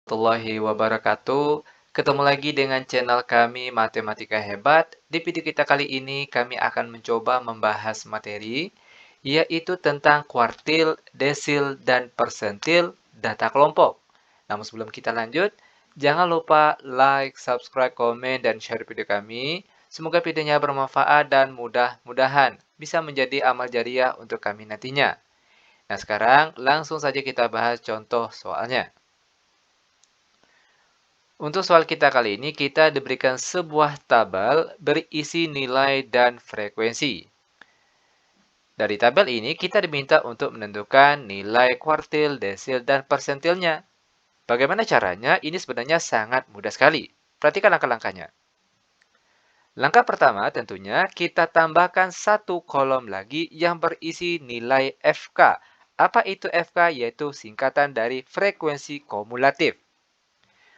warahmatullahi wabarakatuh. Ketemu lagi dengan channel kami Matematika Hebat. Di video kita kali ini kami akan mencoba membahas materi yaitu tentang kuartil, desil, dan persentil data kelompok. Namun sebelum kita lanjut, jangan lupa like, subscribe, komen, dan share video kami. Semoga videonya bermanfaat dan mudah-mudahan bisa menjadi amal jariah untuk kami nantinya. Nah, sekarang langsung saja kita bahas contoh soalnya. Untuk soal kita kali ini, kita diberikan sebuah tabel berisi nilai dan frekuensi. Dari tabel ini, kita diminta untuk menentukan nilai kuartil, desil, dan persentilnya. Bagaimana caranya? Ini sebenarnya sangat mudah sekali. Perhatikan langkah-langkahnya. Langkah pertama tentunya kita tambahkan satu kolom lagi yang berisi nilai FK. Apa itu FK? Yaitu singkatan dari frekuensi kumulatif.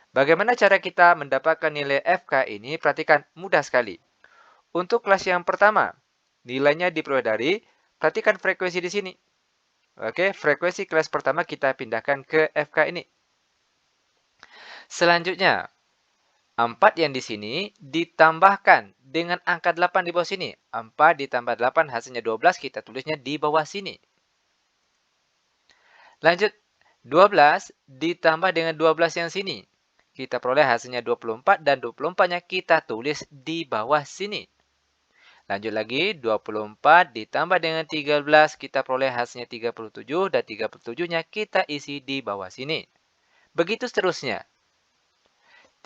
Bagaimana cara kita mendapatkan nilai FK ini? Perhatikan, mudah sekali. Untuk kelas yang pertama, nilainya diperoleh dari, perhatikan frekuensi di sini. Oke, frekuensi kelas pertama kita pindahkan ke FK ini. Selanjutnya, 4 yang di sini ditambahkan dengan angka 8 di bawah sini. 4 ditambah 8 hasilnya 12, kita tulisnya di bawah sini. Lanjut, 12 ditambah dengan 12 yang sini. Kita peroleh hasilnya 24 dan 24-nya kita tulis di bawah sini. Lanjut lagi, 24 ditambah dengan 13, kita peroleh hasilnya 37 dan 37-nya kita isi di bawah sini. Begitu seterusnya.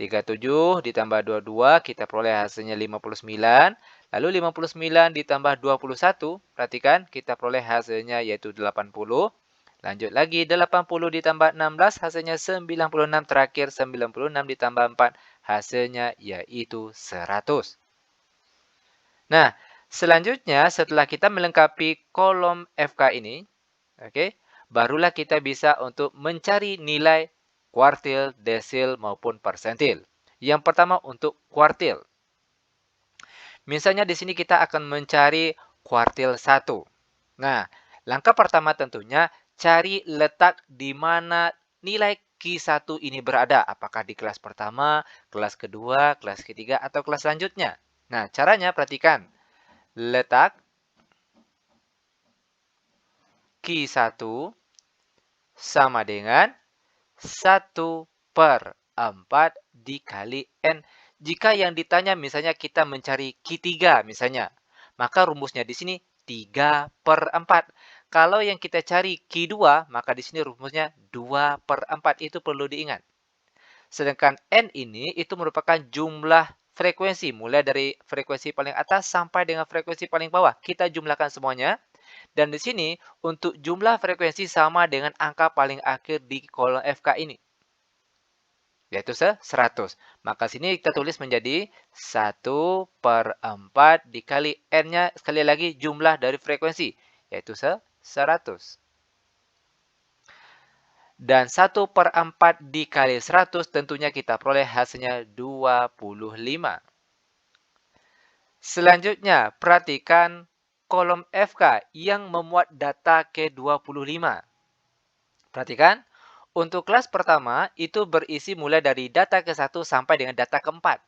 37 ditambah 22, kita peroleh hasilnya 59. Lalu 59 ditambah 21, perhatikan kita peroleh hasilnya yaitu 80. Lanjut lagi, 80 ditambah 16 hasilnya 96. Terakhir 96 ditambah 4 hasilnya yaitu 100. Nah, selanjutnya setelah kita melengkapi kolom FK ini, oke, barulah kita bisa untuk mencari nilai kuartil, desil, maupun persentil. Yang pertama untuk kuartil. Misalnya di sini kita akan mencari kuartil 1. Nah, langkah pertama tentunya cari letak di mana nilai Q1 ini berada. Apakah di kelas pertama, kelas kedua, kelas ketiga, atau kelas selanjutnya. Nah, caranya perhatikan. Letak Q1 sama dengan 1/4 dikali N. Jika yang ditanya misalnya kita mencari Q3 misalnya, maka rumusnya di sini 3/4. Kalau yang kita cari Q2, maka di sini rumusnya 2/4. Itu perlu diingat. Sedangkan N ini itu merupakan jumlah frekuensi. Mulai dari frekuensi paling atas sampai dengan frekuensi paling bawah. Kita jumlahkan semuanya. Dan di sini untuk jumlah frekuensi sama dengan angka paling akhir di kolom FK ini. Yaitu 100. Maka sini kita tulis menjadi 1/4 dikali N-nya sekali lagi jumlah dari frekuensi. Yaitu 100. Dan 1/4 dikali 100 tentunya kita peroleh hasilnya 25. Selanjutnya, perhatikan kolom FK yang memuat data ke-25. Perhatikan, untuk kelas pertama itu berisi mulai dari data ke-1 sampai dengan data ke-4.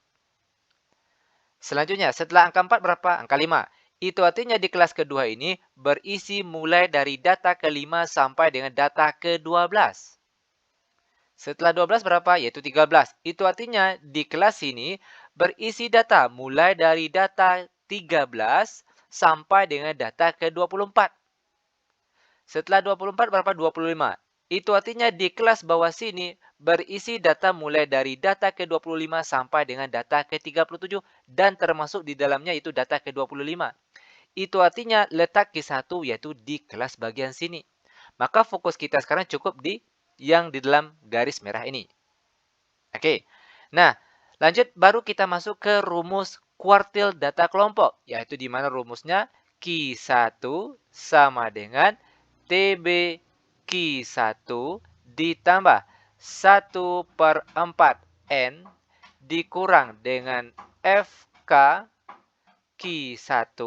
Selanjutnya, setelah angka 4 berapa? Angka 5. Itu artinya di kelas kedua ini berisi mulai dari data ke-5 sampai dengan data ke-12. Setelah 12 berapa? Yaitu 13. Itu artinya di kelas ini berisi data mulai dari data 13 sampai dengan data ke-24. Setelah 24 berapa? 25. Itu artinya di kelas bawah sini berisi data mulai dari data ke-25 sampai dengan data ke-37 dan termasuk di dalamnya itu data ke-25. Itu artinya letak Q1 yaitu di kelas bagian sini. Maka fokus kita sekarang cukup di yang di dalam garis merah ini. Oke. Nah, lanjut baru kita masuk ke rumus kuartil data kelompok. Yaitu di mana rumusnya Q1 sama dengan TB Q1 ditambah 1/4 N dikurang dengan FK Q1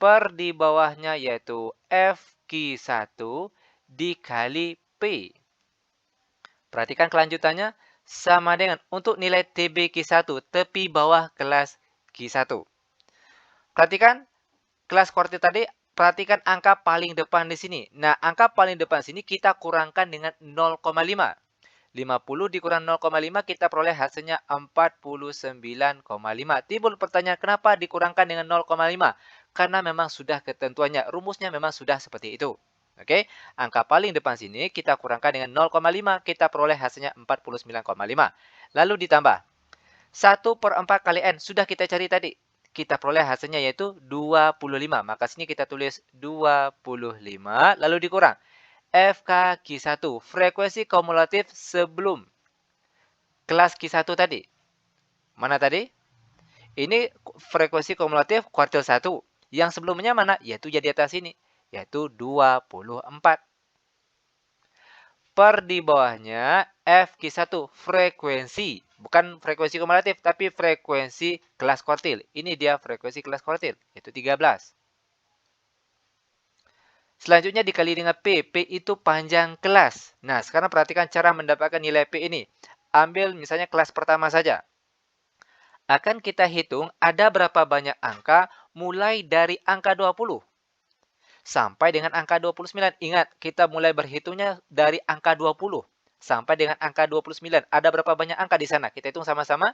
per di bawahnya yaitu FQ1 dikali P. Perhatikan kelanjutannya sama dengan untuk nilai TB Q1 tepi bawah kelas Q1. Perhatikan kelas kuartil tadi, perhatikan angka paling depan di sini. Nah, angka paling depan sini kita kurangkan dengan 0,5. 50 dikurang 0,5 kita peroleh hasilnya 49,5. Timbul pertanyaan kenapa dikurangkan dengan 0,5? Karena memang sudah ketentuannya, rumusnya memang sudah seperti itu. Oke, angka paling depan sini kita kurangkan dengan 0,5, kita peroleh hasilnya 49,5. Lalu ditambah 1/4 kali N, sudah kita cari tadi. Kita peroleh hasilnya yaitu 25. Maka sini kita tulis 25, lalu dikurang FK Q1, frekuensi kumulatif sebelum kelas Q1 tadi. Mana tadi? Ini frekuensi kumulatif kuartil 1. Yang sebelumnya mana? Yaitu jadi atas sini, yaitu 24. Per di bawahnya FQ1, frekuensi. Bukan frekuensi kumulatif, tapi frekuensi kelas kuartil. Ini dia frekuensi kelas kuartil, yaitu 13. Selanjutnya dikali dengan P. P itu panjang kelas. Nah, sekarang perhatikan cara mendapatkan nilai P ini. Ambil misalnya kelas pertama saja. Akan kita hitung ada berapa banyak angka mulai dari angka 20 sampai dengan angka 29. Ingat, kita mulai berhitungnya dari angka 20 sampai dengan angka 29. Ada berapa banyak angka di sana? Kita hitung sama-sama.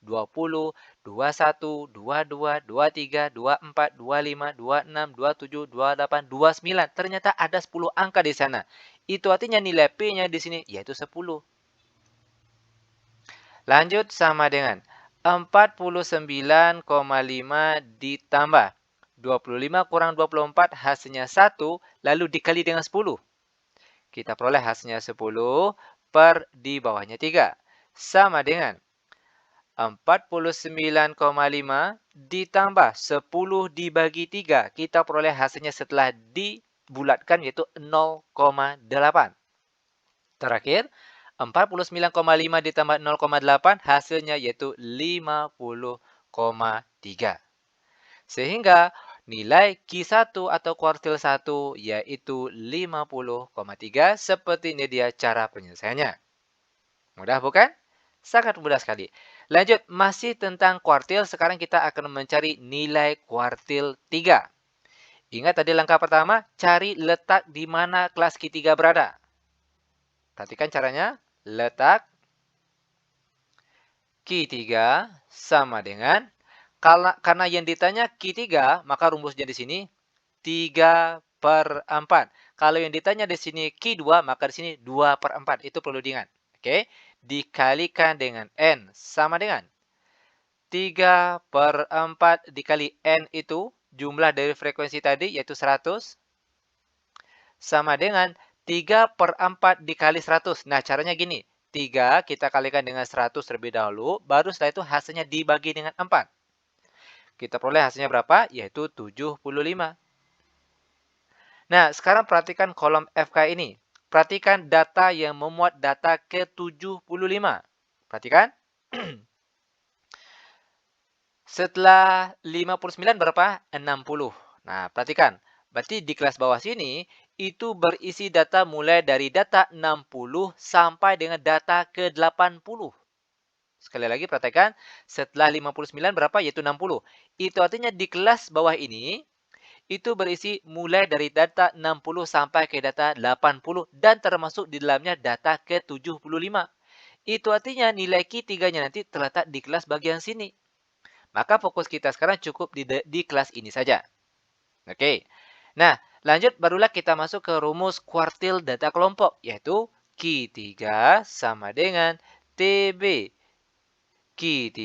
20, 21, 22, 23, 24, 25, 26, 27, 28, 29. Ternyata ada 10 angka di sana. Itu artinya nilai P-nya di sini yaitu 10. Lanjut sama dengan 49,5 ditambah 25 kurang 24 hasilnya 1, lalu dikali dengan 10. Kita peroleh hasilnya 10 per di bawahnya 3. Sama dengan 49,5 ditambah 10 dibagi 3. Kita peroleh hasilnya setelah dibulatkan yaitu 0,8. Terakhir, 49,5 ditambah 0,8 hasilnya yaitu 50,3. Sehingga nilai Q1 atau kuartil 1 yaitu 50,3. Seperti ini dia cara penyelesaiannya. Mudah bukan? Sangat mudah sekali. Lanjut, masih tentang kuartil. Sekarang kita akan mencari nilai kuartil 3. Ingat tadi langkah pertama, cari letak di mana kelas Q3 berada. Perhatikan caranya. Letak Q3 sama dengan, karena yang ditanya Q3, maka rumusnya di sini 3/4. Kalau yang ditanya di sini Q2, maka di sini 2/4. Itu perlu diingat. Oke, dikalikan dengan N sama dengan 3/4 dikali N itu jumlah dari frekuensi tadi yaitu 100 sama dengan 3/4 dikali 100. Nah, caranya gini. 3 kita kalikan dengan 100 terlebih dahulu, baru setelah itu hasilnya dibagi dengan 4. Kita peroleh hasilnya berapa? Yaitu 75. Nah, sekarang perhatikan kolom FK ini. Perhatikan data yang memuat data ke-75. Perhatikan. Setelah 59 berapa? 60. Nah, perhatikan. Berarti di kelas bawah sini, itu berisi data mulai dari data 60 sampai dengan data ke-80. Sekali lagi perhatikan, setelah 59 berapa? Yaitu 60. Itu artinya di kelas bawah ini, itu berisi mulai dari data 60 sampai ke data 80. Dan termasuk di dalamnya data ke-75. Itu artinya nilai Q3-nya nanti terletak di kelas bagian sini. Maka fokus kita sekarang cukup di kelas ini saja. Oke. Nah, lanjut barulah kita masuk ke rumus kuartil data kelompok, yaitu Q3 sama dengan TB Q3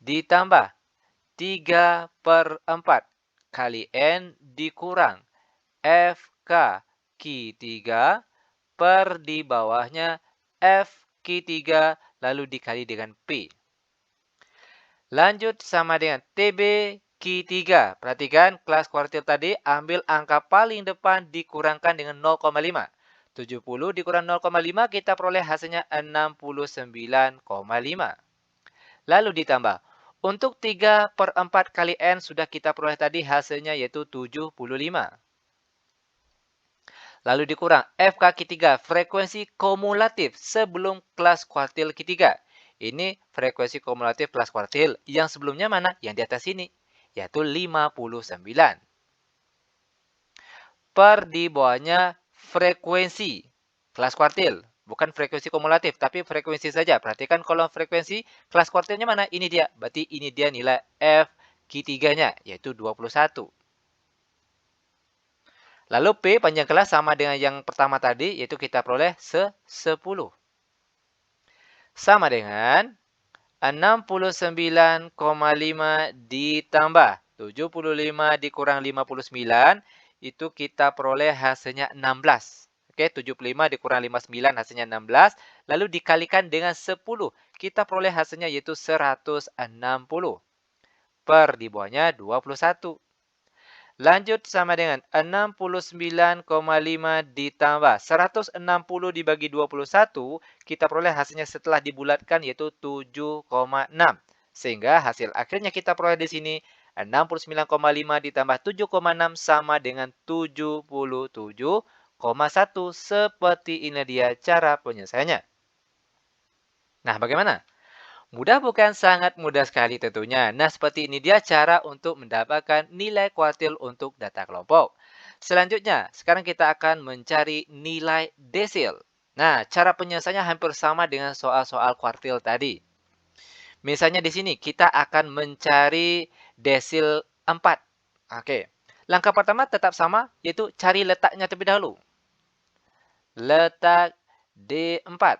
ditambah 3/4 kali N dikurang FK Q3 per di bawahnya F Q3 lalu dikali dengan P. Lanjut sama dengan TB Q3. Perhatikan kelas kuartil tadi ambil angka paling depan dikurangkan dengan 0,5. 70 dikurang 0,5 kita peroleh hasilnya 69,5. Lalu ditambah. Untuk 3/4 kali N sudah kita peroleh tadi hasilnya yaitu 75. Lalu dikurang FK ketiga, frekuensi kumulatif sebelum kelas kuartil ketiga. Ini frekuensi kumulatif kelas kuartil. Yang sebelumnya mana? Yang di atas ini, yaitu 59. Per di bawahnya frekuensi kelas kuartil. Bukan frekuensi kumulatif, tapi frekuensi saja. Perhatikan kolom frekuensi kelas kuartilnya mana? Ini dia. Berarti ini dia nilai F Q3-nya, yaitu 21. Lalu P panjang kelas sama dengan yang pertama tadi, yaitu kita peroleh 10. Sama dengan 69,5 ditambah 75 dikurang 59, itu kita peroleh hasilnya 16. Oke, 75 dikurang 59 hasilnya 16, lalu dikalikan dengan 10, kita peroleh hasilnya yaitu 160. Per di bawahnya 21. Lanjut sama dengan 69,5 ditambah 160 dibagi 21, kita peroleh hasilnya setelah dibulatkan yaitu 7,6. Sehingga hasil akhirnya kita peroleh di sini 69,5 ditambah 7,6 sama dengan 77,1. Seperti ini dia cara penyelesaiannya. Nah, bagaimana? Mudah bukan? Sangat mudah sekali tentunya. Nah, seperti ini dia cara untuk mendapatkan nilai kuartil untuk data kelompok. Selanjutnya, sekarang kita akan mencari nilai desil. Nah, cara penyelesaiannya hampir sama dengan soal-soal kuartil tadi. Misalnya di sini, kita akan mencari desil 4. Oke. Langkah pertama tetap sama, yaitu cari letaknya terlebih dahulu. Letak D4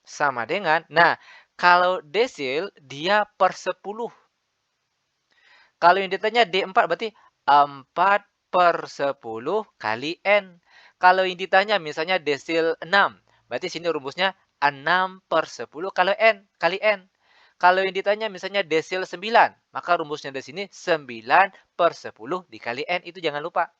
sama dengan, nah, kalau desil, dia per 10. Kalau yang ditanya D4 berarti 4 per 10 kali N. Kalau yang ditanya misalnya desil 6, berarti sini rumusnya 6 per 10 kali N. Kalau yang ditanya misalnya desil 9, maka rumusnya di sini 9 per 10 dikali N. Itu jangan lupa.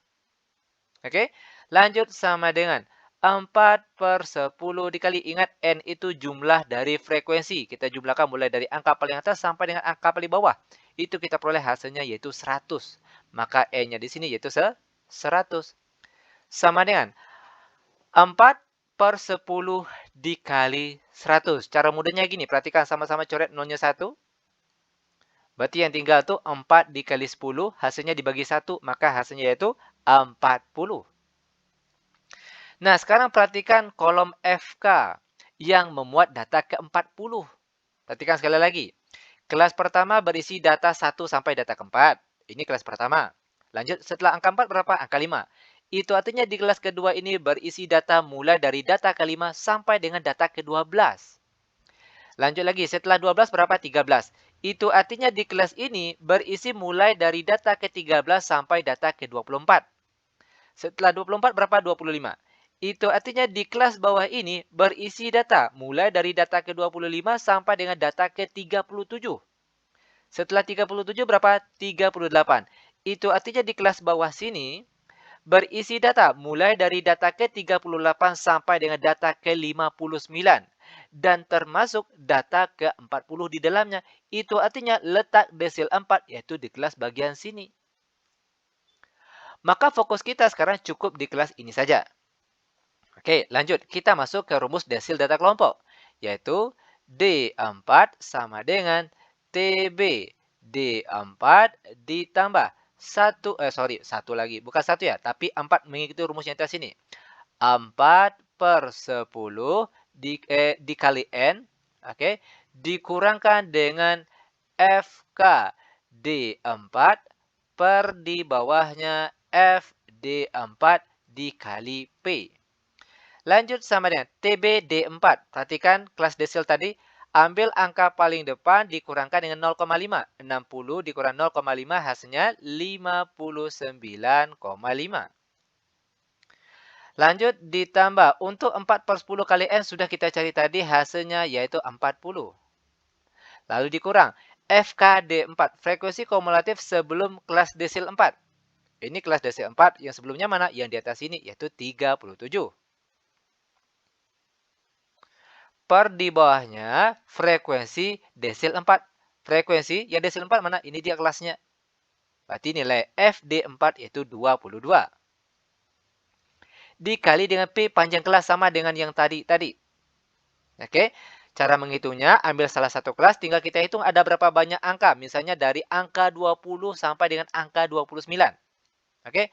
Oke, lanjut sama dengan 4 per 10 dikali, ingat N itu jumlah dari frekuensi. Kita jumlahkan mulai dari angka paling atas sampai dengan angka paling bawah. Itu kita peroleh hasilnya yaitu 100. Maka N-nya di sini yaitu 100. Sama dengan 4 per 10 dikali 100. Cara mudahnya gini, perhatikan sama-sama coret nolnya 1. Berarti yang tinggal tuh 4 dikali 10, hasilnya dibagi 1, maka hasilnya yaitu 40. Nah, sekarang perhatikan kolom FK yang memuat data ke-40. Perhatikan sekali lagi. Kelas pertama berisi data 1 sampai data ke-4. Ini kelas pertama. Lanjut, setelah angka 4 berapa? Angka 5. Itu artinya di kelas kedua ini berisi data mulai dari data ke-5 sampai dengan data ke-12. Lanjut lagi, setelah 12 berapa? 13. Itu artinya di kelas ini berisi mulai dari data ke-13 sampai data ke-24. Setelah 24 berapa? 25. Itu artinya di kelas bawah ini berisi data mulai dari data ke-25 sampai dengan data ke-37. Setelah 37 berapa? 38. Itu artinya di kelas bawah sini berisi data mulai dari data ke-38 sampai dengan data ke-59. Dan termasuk data ke-40 di dalamnya. Itu artinya letak desil 4 yaitu di kelas bagian sini. Maka fokus kita sekarang cukup di kelas ini saja. Oke, lanjut. Kita masuk ke rumus desil data kelompok. Yaitu D4 sama dengan TB. D4 ditambah 1 lagi. Bukan 1 ya, tapi 4 mengikuti rumus yang atas sini. 4 per 10 dikali N. Oke, dikurangkan dengan FK D4 per di bawahnya FD4 dikali P. Lanjut sama dengan TB-D4. Perhatikan kelas desil tadi. Ambil angka paling depan dikurangkan dengan 0,5. 60 dikurang 0,5 hasilnya 59,5. Lanjut ditambah. Untuk 4 per 10 kali N sudah kita cari tadi hasilnya yaitu 40. Lalu dikurang. FKD4. Frekuensi kumulatif sebelum kelas desil 4. Ini kelas desil 4. Yang sebelumnya mana? Yang di atas ini yaitu 37. Per di bawahnya frekuensi desil 4. Frekuensi yang desil 4 mana? Ini dia kelasnya. Berarti nilai FD4 yaitu 22. dikali dengan P panjang kelas sama dengan yang tadi. Oke, cara menghitungnya, ambil salah satu kelas, tinggal kita hitung ada berapa banyak angka. Misalnya dari angka 20 sampai dengan angka 29. Oke,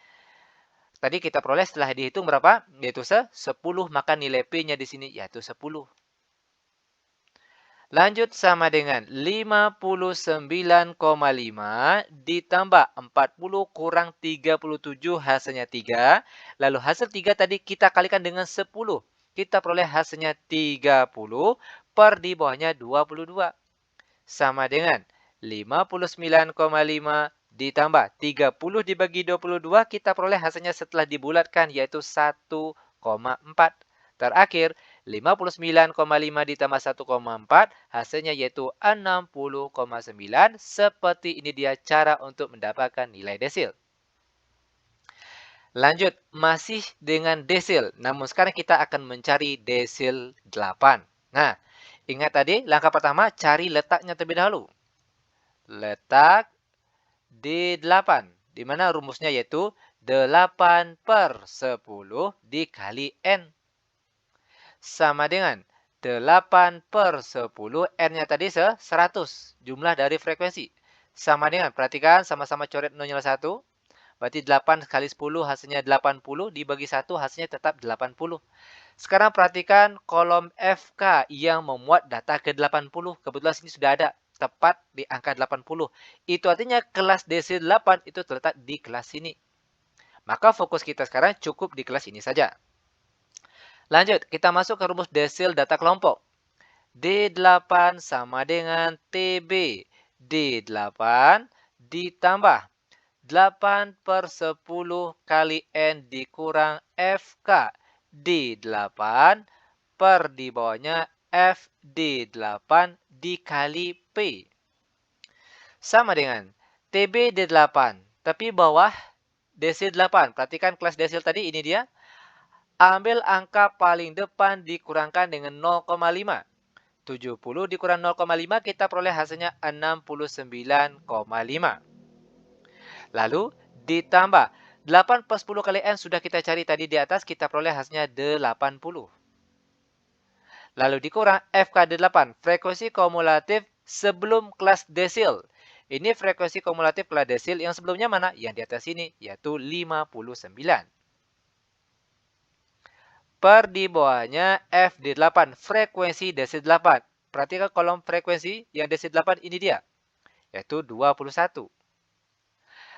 tadi kita peroleh setelah dihitung berapa? Yaitu 10, maka nilai P-nya di sini yaitu 10. Lanjut sama dengan 59,5 ditambah 40 kurang 37 hasilnya 3. Lalu hasil 3 tadi kita kalikan dengan 10. Kita peroleh hasilnya 30 per di bawahnya 22. Sama dengan 59,5 ditambah 30 dibagi 22. Kita peroleh hasilnya setelah dibulatkan yaitu 1,4. Terakhir, 59,5 ditambah 1,4 hasilnya yaitu 60,9. Seperti ini dia cara untuk mendapatkan nilai desil. Lanjut, masih dengan desil. Namun sekarang kita akan mencari desil 8. Nah, ingat tadi langkah pertama cari letaknya terlebih dahulu. Letak D8. Di mana rumusnya yaitu 8 per 10 dikali N. Sama dengan 8 per 10, N-nya tadi 100, jumlah dari frekuensi. Sama dengan, perhatikan sama-sama coret nolnya 1. Berarti 8 kali 10 hasilnya 80, dibagi 1 hasilnya tetap 80. Sekarang perhatikan kolom FK yang memuat data ke-80. Kebetulan sini sudah ada, tepat di angka 80. Itu artinya kelas desil 8 itu terletak di kelas sini. Maka fokus kita sekarang cukup di kelas ini saja. Lanjut, kita masuk ke rumus desil data kelompok. D8 sama dengan TB. D8 ditambah 8 per 10 kali N dikurang FK. D8 per di bawahnya F D8 dikali P. Sama dengan TB D8. Tapi bawah desil 8. Perhatikan kelas desil tadi, ini dia. Ambil angka paling depan dikurangkan dengan 0,5. 70 dikurang 0,5 kita peroleh hasilnya 69,5. Lalu ditambah 8 per 10 kali N sudah kita cari tadi di atas, kita peroleh hasilnya 80. Lalu dikurang FK8, frekuensi kumulatif sebelum kelas desil. Ini frekuensi kumulatif kelas desil yang sebelumnya mana? Yang di atas ini, yaitu 59. Per di bawahnya FD8, frekuensi desil 8. Perhatikan kolom frekuensi yang desil 8 ini dia, yaitu 21.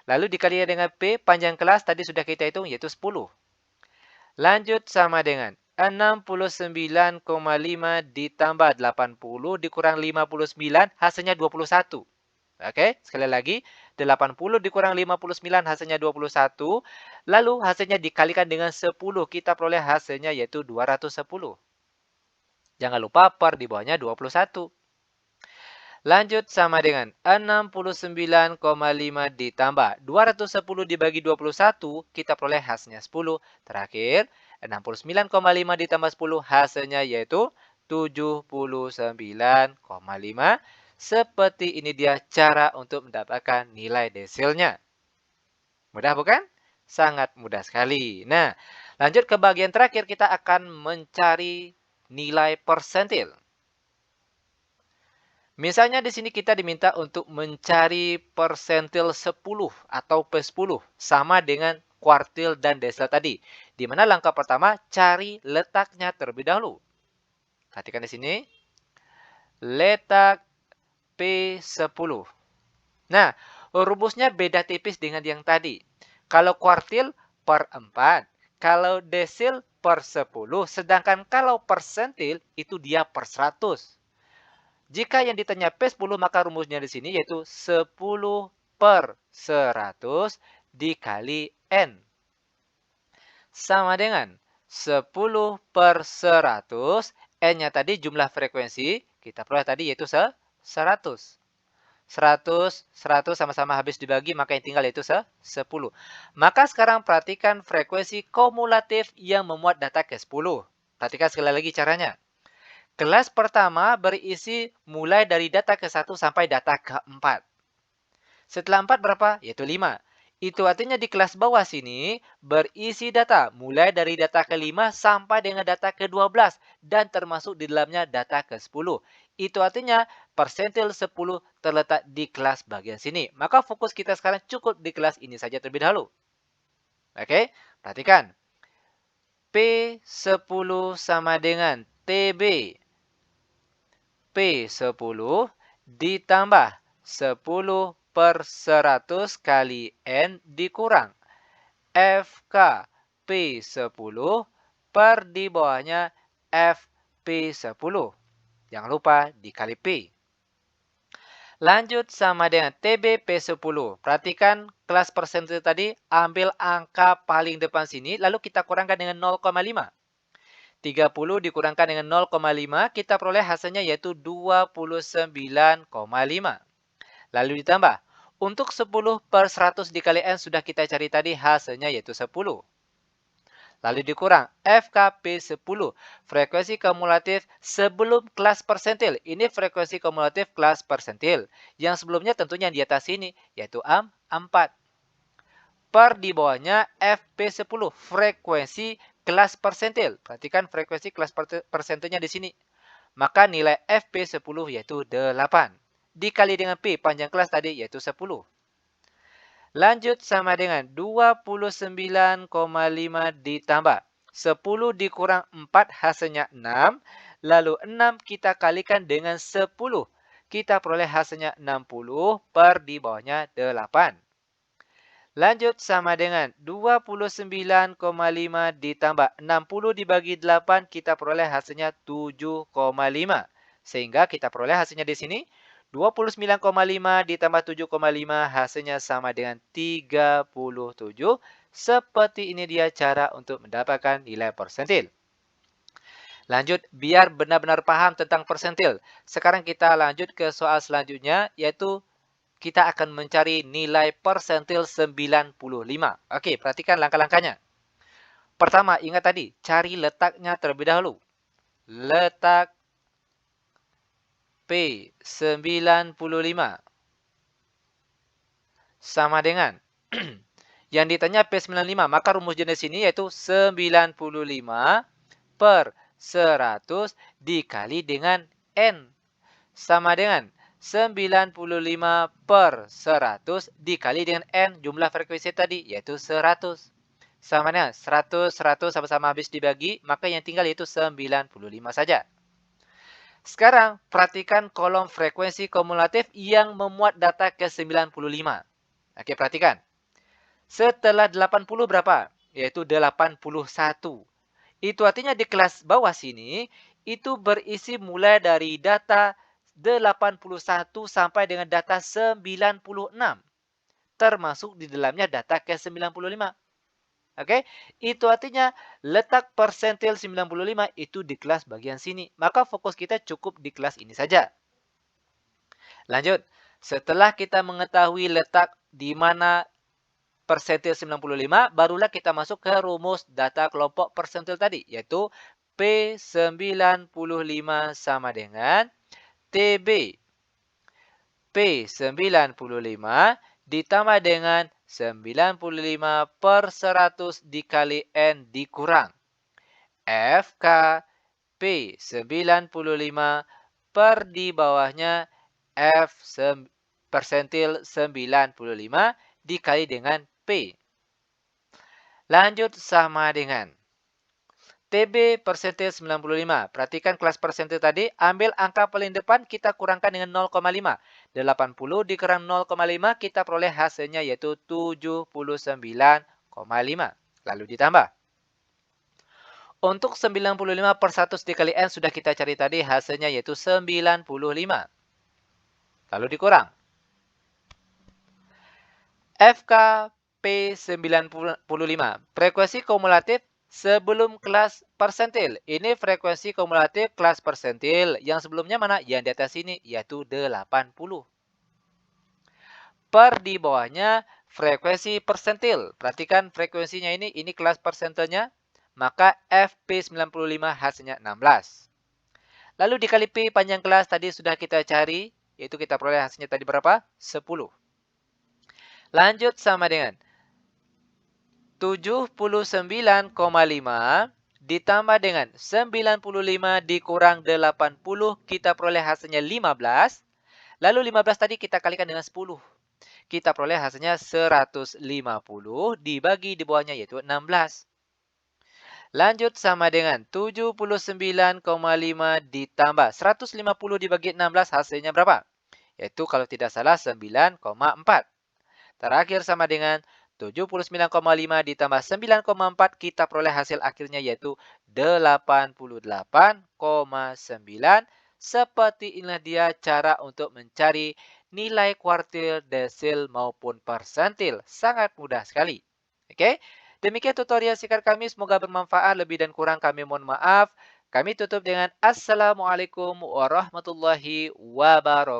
Lalu dikali dengan P, panjang kelas tadi sudah kita hitung, yaitu 10. Lanjut sama dengan 69,5 ditambah 80 dikurang 59, hasilnya 21. Oke, sekali lagi, 80 dikurang 59 hasilnya 21. Lalu hasilnya dikalikan dengan 10, kita peroleh hasilnya yaitu 210. Jangan lupa per di bawahnya 21. Lanjut sama dengan 69,5 ditambah 210 dibagi 21, kita peroleh hasilnya 10. Terakhir, 69,5 ditambah 10 hasilnya yaitu 79,5. Seperti ini dia cara untuk mendapatkan nilai desilnya. Mudah bukan? Sangat mudah sekali. Nah, lanjut ke bagian terakhir, kita akan mencari nilai persentil. Misalnya di sini kita diminta untuk mencari persentil 10 atau P10 sama dengan kuartil dan desil tadi. Di mana langkah pertama cari letaknya terlebih dahulu. Perhatikan di sini. Letak P10. Nah, rumusnya beda tipis dengan yang tadi. Kalau kuartil per 4, kalau desil per 10, sedangkan kalau persentil itu dia per 100. Jika yang ditanya P10, maka rumusnya di sini yaitu 10 per 100 dikali N. Sama dengan 10 per 100, N-nya tadi jumlah frekuensi, kita peroleh tadi yaitu 100. 100 sama-sama habis dibagi, maka yang tinggal yaitu 10. Maka sekarang perhatikan frekuensi kumulatif yang memuat data ke-10. Perhatikan sekali lagi caranya. Kelas pertama berisi mulai dari data ke-1 sampai data ke-4. Setelah 4 berapa? Yaitu 5. Itu artinya di kelas bawah sini berisi data mulai dari data ke-5 sampai dengan data ke-12 dan termasuk di dalamnya data ke-10. Itu artinya persentil 10 terletak di kelas bagian sini. Maka fokus kita sekarang cukup di kelas ini saja terlebih dahulu. Oke, perhatikan. P10 sama dengan TB. P10 ditambah 10/100 kali N dikurang FK P10 per di bawahnya FP10. Jangan lupa dikali P. Lanjut sama dengan TB P10. Perhatikan kelas persentil tadi, ambil angka paling depan sini, lalu kita kurangkan dengan 0,5. 30 dikurangkan dengan 0,5, kita peroleh hasilnya yaitu 29,5. Lalu ditambah. Untuk 10/100 dikali N sudah kita cari tadi hasilnya yaitu 10. Lalu dikurang FKP 10, frekuensi kumulatif sebelum kelas persentil. Ini frekuensi kumulatif kelas persentil. Yang sebelumnya tentunya di atas sini, yaitu 4. Per di bawahnya FP10, frekuensi kelas persentil. Perhatikan frekuensi kelas persentilnya di sini. Maka nilai FP10 yaitu 8. Dikali dengan P, panjang kelas tadi yaitu 10. Lanjut sama dengan 29,5 ditambah 10 dikurang 4 hasilnya 6. Lalu 6 kita kalikan dengan 10. Kita peroleh hasilnya 60 per di bawahnya 8. Lanjut sama dengan 29,5 ditambah 60 dibagi 8. Kita peroleh hasilnya 7,5. Sehingga kita peroleh hasilnya di sini 29,5 ditambah 7,5 hasilnya sama dengan 37. Seperti ini dia cara untuk mendapatkan nilai persentil. Lanjut, biar benar-benar paham tentang persentil. Sekarang kita lanjut ke soal selanjutnya, yaitu kita akan mencari nilai persentil 95. Oke, perhatikan langkah-langkahnya. Pertama, ingat tadi, cari letaknya terlebih dahulu. Letak P95 sama dengan yang ditanya P95, maka rumus jenis ini yaitu 95 per 100 dikali dengan N sama dengan 95 per 100 dikali dengan N, jumlah frekuensi tadi yaitu 100. Sama dengan 100, 100 sama-sama habis dibagi, maka yang tinggal yaitu 95 saja. Sekarang, perhatikan kolom frekuensi kumulatif yang memuat data ke 95. Oke, perhatikan. Setelah 80 berapa? Yaitu 81. Itu artinya di kelas bawah sini, itu berisi mulai dari data 81 sampai dengan data 96. Termasuk di dalamnya data ke 95. Oke, itu artinya letak persentil 95 itu di kelas bagian sini. Maka fokus kita cukup di kelas ini saja. Lanjut, setelah kita mengetahui letak di mana persentil 95, barulah kita masuk ke rumus data kelompok persentil tadi, yaitu P95 sama dengan TB. P95 ditambah dengan 95 per 100 dikali N dikurang FK P95 per di bawahnya F persentil 95 dikali dengan P. Lanjut sama dengan TB persentil 95. Perhatikan kelas persentil tadi, ambil angka paling depan, kita kurangkan dengan 0,5. 80 dikurang 0,5, kita peroleh hasilnya yaitu 79,5. Lalu ditambah. Untuk 95 per 100 dikali N sudah kita cari tadi, hasilnya yaitu 95. Lalu dikurang. FK P95, frekuensi kumulatif sebelum kelas persentil. Ini frekuensi kumulatif kelas persentil. Yang sebelumnya mana? Yang di atas sini, yaitu 80. Per di bawahnya frekuensi persentil. Perhatikan frekuensinya ini kelas persentilnya. Maka FP95 hasilnya 16. Lalu dikali P panjang kelas tadi sudah kita cari. Yaitu kita peroleh hasilnya tadi berapa? 10. Lanjut sama dengan 79,5 ditambah dengan 95 dikurang 80, kita peroleh hasilnya 15. Lalu 15 tadi kita kalikan dengan 10. Kita peroleh hasilnya 150 dibagi di bawahnya yaitu 16. Lanjut sama dengan 79,5 ditambah 150 dibagi 16 hasilnya berapa? Yaitu kalau tidak salah 9,4. Terakhir sama dengan 79,5 ditambah 9,4 kita peroleh hasil akhirnya yaitu 88,9. Seperti inilah dia cara untuk mencari nilai kuartil, desil maupun persentil. Sangat mudah sekali. Oke, demikian tutorial singkat kami. Semoga bermanfaat. Lebih dan kurang kami mohon maaf. Kami tutup dengan Assalamualaikum warahmatullahi wabarakatuh.